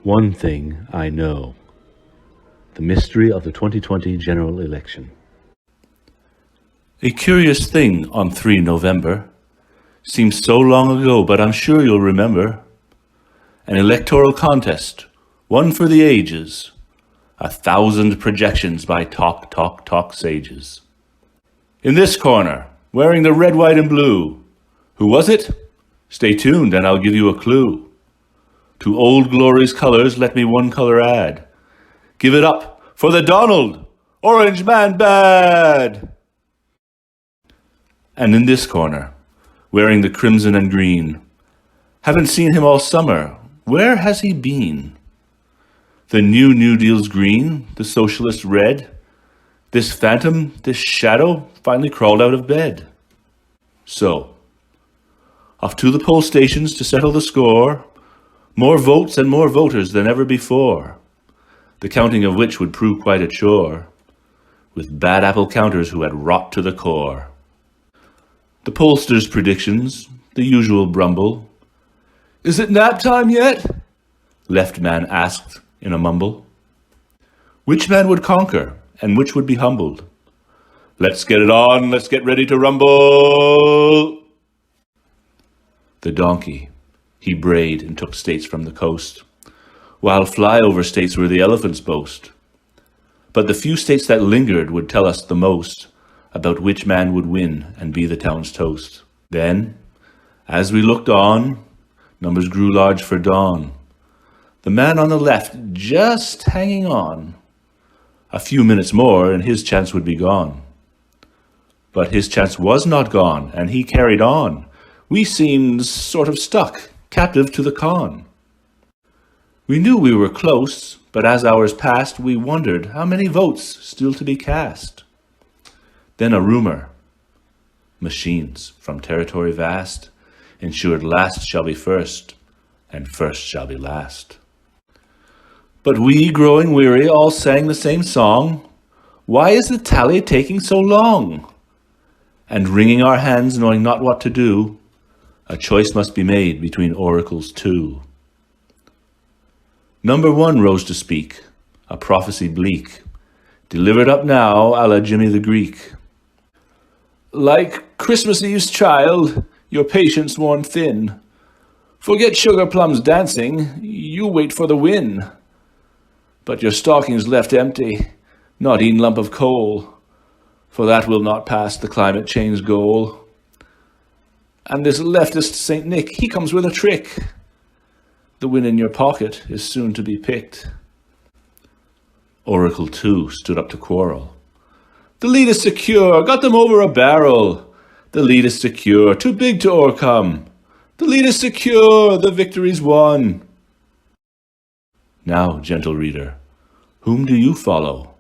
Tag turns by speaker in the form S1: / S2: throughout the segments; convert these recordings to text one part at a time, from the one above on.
S1: One thing I know: the mystery of the 2020 general election.
S2: A curious thing on 3 November. Seems so long ago, but I'm sure you'll remember. An electoral contest, one for the ages. 1,000 projections by talk sages. In this corner, wearing the red, white, and blue. Who was it? Stay tuned and I'll give you a clue. To Old Glory's colors, let me one color add. Give it up for the Donald, Orange Man Bad! And in this corner, wearing the crimson and green. Haven't seen him all summer. Where has he been? The New Deal's green, the socialist red. This phantom, this shadow, finally crawled out of bed. So, off to the poll stations to settle the score. More votes and more voters than ever before. The counting of which would prove quite a chore, with bad apple counters who had rot to the core. The pollsters' predictions, the usual brumble. Is it nap time yet? Left man asked in a mumble. Which man would conquer, and which would be humbled? Let's get it on, let's get ready to rumble! The donkey, he brayed and took states from the coast, while flyover states were the elephant's boast. But the few states that lingered would tell us the most about which man would win and be the town's toast. Then, as we looked on, numbers grew large for dawn. The man on the left just hanging on. A few minutes more and his chance would be gone. But his chance was not gone, and he carried on. We seemed sort of stuck, captive to the con. We knew we were close, but as hours passed, we wondered how many votes still to be cast. Then a rumor. Machines from territory vast ensured last shall be first, and first shall be last. But we, growing weary, all sang the same song. Why is the tally taking so long? And wringing our hands, knowing not what to do, a choice must be made between oracles two. Number 1 rose to speak, a prophecy bleak, delivered up now a la Jimmy the Greek. Like Christmas Eve's child, your patience worn thin. Forget sugar plums dancing, you wait for the win. But your stockings left empty, not e'en lump of coal, for that will not pass the climate change goal. And this leftist Saint Nick, he comes with a trick. The win in your pocket is soon to be picked. Oracle 2 stood up to quarrel. The lead is secure, got them over a barrel. The lead is secure, too big to o'ercome. The lead is secure, the victory's won. Now, gentle reader, whom do you follow?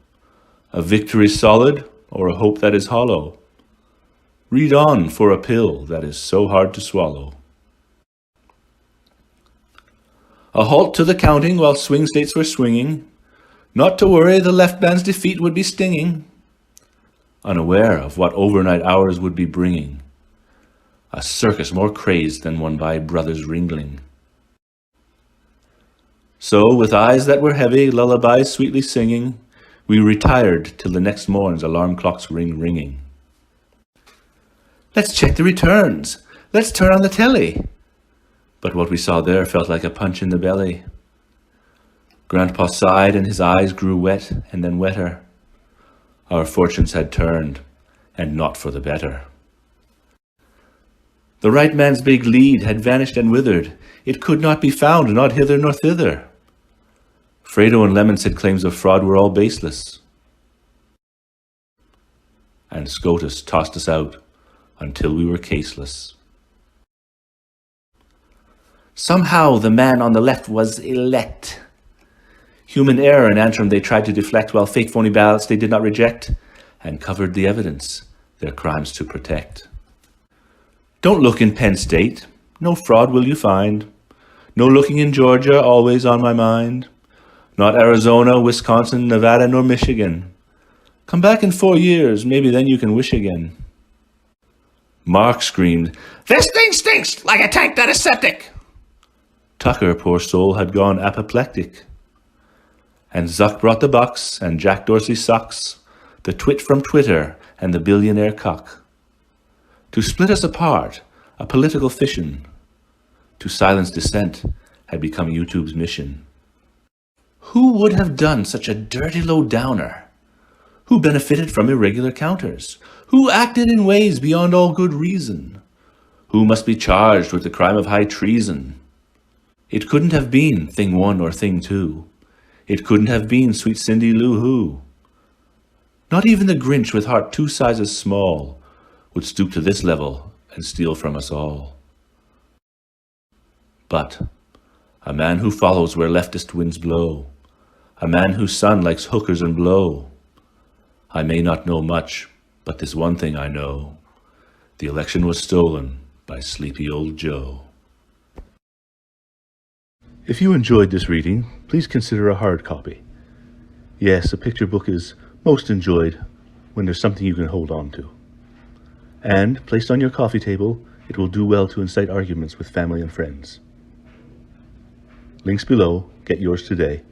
S2: A victory solid or a hope that is hollow? Read on for a pill that is so hard to swallow. A halt to the counting while swing states were swinging. Not to worry, the left man's defeat would be stinging. Unaware of what overnight hours would be bringing. A circus more crazed than one by brothers Ringling. So, with eyes that were heavy, lullabies sweetly singing, we retired till the next morn's alarm clock's ringing. Let's check the returns. Let's turn on the telly. But what we saw there felt like a punch in the belly. Grandpa sighed and his eyes grew wet and then wetter. Our fortunes had turned, and not for the better. The right man's big lead had vanished and withered. It could not be found, not hither nor thither. Fredo and Lemon said claims of fraud were all baseless. And SCOTUS tossed us out until we were caseless. Somehow the man on the left was elect. Human error and Antrim they tried to deflect, while fake phony ballots they did not reject, and covered the evidence, their crimes to protect. Don't look in Penn State, no fraud will you find. No looking in Georgia, always on my mind. Not Arizona, Wisconsin, Nevada, nor Michigan. Come back in 4 years, maybe then you can wish again. Mark screamed, "This thing stinks like a tank that is septic!" Tucker, poor soul, had gone apoplectic. And Zuck brought the bucks, and Jack Dorsey sucks, the twit from Twitter, and the billionaire cuck. To split us apart, a political fission. To silence dissent had become YouTube's mission. Who would have done such a dirty low-downer? Who benefited from irregular counters? Who acted in ways beyond all good reason? Who must be charged with the crime of high treason? It couldn't have been Thing 1 or Thing 2. It couldn't have been sweet Cindy Lou Who. Not even the Grinch with heart 2 sizes small would stoop to this level and steal from us all. But a man who follows where leftist winds blow, a man whose son likes hookers and blow. I may not know much, but this one thing I know. The election was stolen by sleepy old Joe.
S1: If you enjoyed this reading, please consider a hard copy. Yes, a picture book is most enjoyed when there's something you can hold on to. And, placed on your coffee table, it will do well to incite arguments with family and friends. Links below. Get yours today.